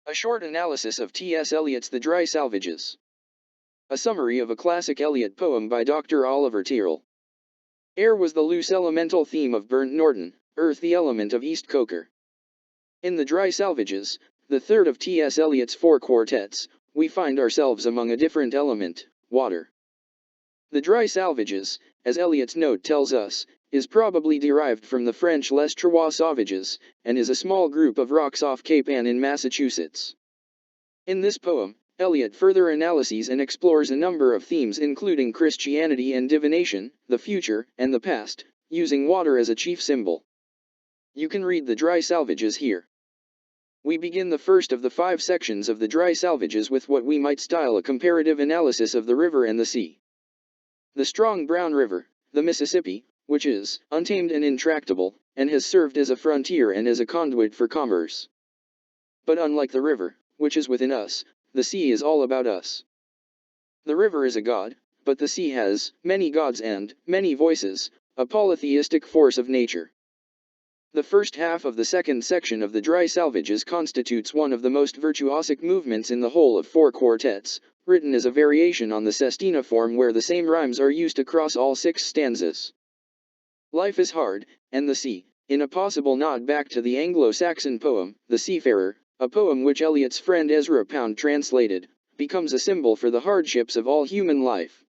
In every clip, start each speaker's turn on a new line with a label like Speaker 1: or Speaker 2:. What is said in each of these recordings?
Speaker 1: A short analysis of T.S. Eliot's The Dry Salvages. A summary of a classic Eliot poem by Dr. Oliver Tyrrell. Air was the loose elemental theme of Burnt Norton, earth the element of East Coker. In The Dry Salvages, the third of T.S. Eliot's 4 quartets, we find ourselves among a different element, water. The Dry Salvages, as Eliot's note tells us, is probably derived from the French Les Trois Sauvages, and is a small group of rocks off Cape Ann in Massachusetts. In this poem, Eliot further analyses and explores a number of themes including Christianity and divination, the future, and the past, using water as a chief symbol. You can read The Dry Salvages here. We begin the first of the 5 sections of The Dry Salvages with what we might style a comparative analysis of the river and the sea. The strong brown river, the Mississippi, which is untamed and intractable, and has served as a frontier and as a conduit for commerce. But unlike the river, which is within us, the sea is all about us. The river is a god, but the sea has many gods and many voices, a polytheistic force of nature. The first half of the second section of The Dry Salvages constitutes one of the most virtuosic movements in the whole of 4 quartets, written as a variation on the sestina form where the same rhymes are used across all 6 stanzas. Life is hard, and the sea, in a possible nod back to the Anglo-Saxon poem, The Seafarer, a poem which Eliot's friend Ezra Pound translated, becomes a symbol for the hardships of all human life.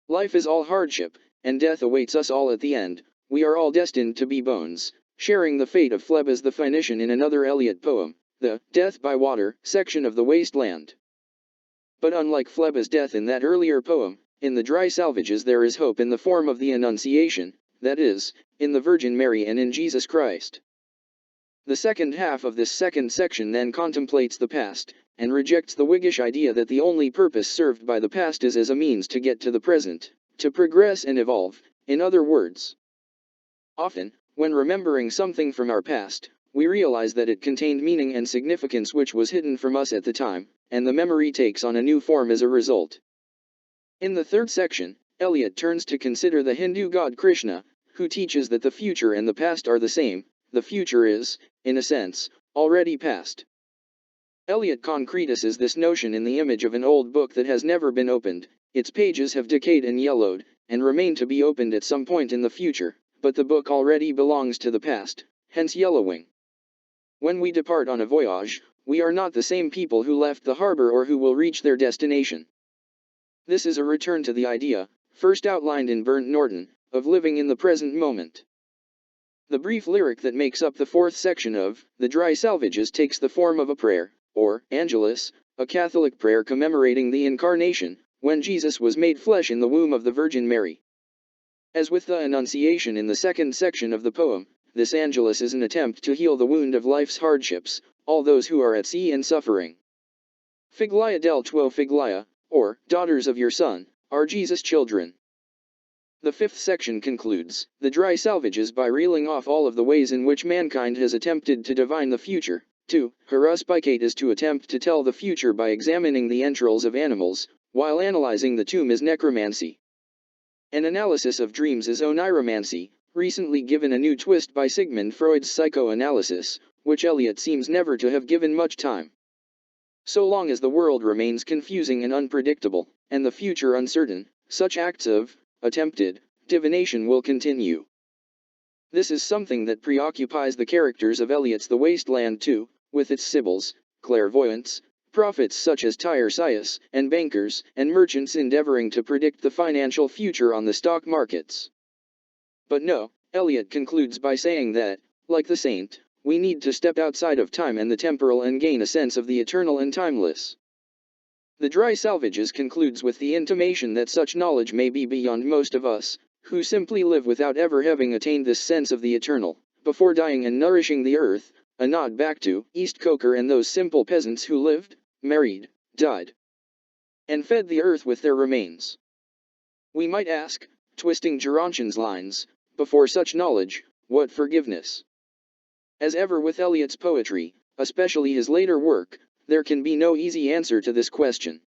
Speaker 1: Life is all hardship, and death awaits us all at the end. We are all destined to be bones, sharing the fate of Phlebas the Phoenician in another Eliot poem, the Death by Water section of The Wasteland. But unlike Phlebas' death in that earlier poem, in The Dry Salvages there is hope in the form of the Annunciation, that is, in the Virgin Mary and in Jesus Christ. The second half of this second section then contemplates the past, and rejects the Whiggish idea that the only purpose served by the past is as a means to get to the present, to progress and evolve, in other words. Often, when remembering something from our past, we realize that it contained meaning and significance which was hidden from us at the time, and the memory takes on a new form as a result. In the third section, Eliot turns to consider the Hindu god Krishna, who teaches that the future and the past are the same. The future is, in a sense, already past. Eliot concretises this notion in the image of an old book that has never been opened. Its pages have decayed and yellowed, and remain to be opened at some point in the future, but the book already belongs to the past, hence yellowing. When we depart on a voyage, we are not the same people who left the harbor or who will reach their destination. This is a return to the idea, first outlined in Burnt Norton, of living in the present moment. The brief lyric that makes up the 4th section of The Dry Salvages takes the form of a prayer, or Angelus, a Catholic prayer commemorating the Incarnation, when Jesus was made flesh in the womb of the Virgin Mary. As with the Annunciation in the 2nd section of the poem, this Angelus is an attempt to heal the wound of life's hardships, all those who are at sea and suffering. Figlia del tuo figlia, or daughters of your son, are Jesus' children. The 5th section concludes The Dry Salvages by reeling off all of the ways in which mankind has attempted to divine the future. To haruspicate is to attempt to tell the future by examining the entrails of animals, while analyzing the tomb is necromancy. An analysis of dreams is oniromancy, recently given a new twist by Sigmund Freud's psychoanalysis, which Eliot seems never to have given much time. So long as the world remains confusing and unpredictable, and the future uncertain, such acts of attempted divination will continue. This is something that preoccupies the characters of Eliot's The Wasteland too, with its sibyls, clairvoyants, prophets such as Tiresias, and bankers and merchants endeavoring to predict the financial future on the stock markets. But no, Eliot concludes by saying that, like the saint, we need to step outside of time and the temporal and gain a sense of the eternal and timeless. The Dry Salvages concludes with the intimation that such knowledge may be beyond most of us, who simply live without ever having attained this sense of the eternal, before dying and nourishing the earth, a nod back to East Coker and those simple peasants who lived, married, died, and fed the earth with their remains. We might ask, twisting Gerontion's lines, before such knowledge, what forgiveness? As ever with Eliot's poetry, especially his later work, there can be no easy answer to this question.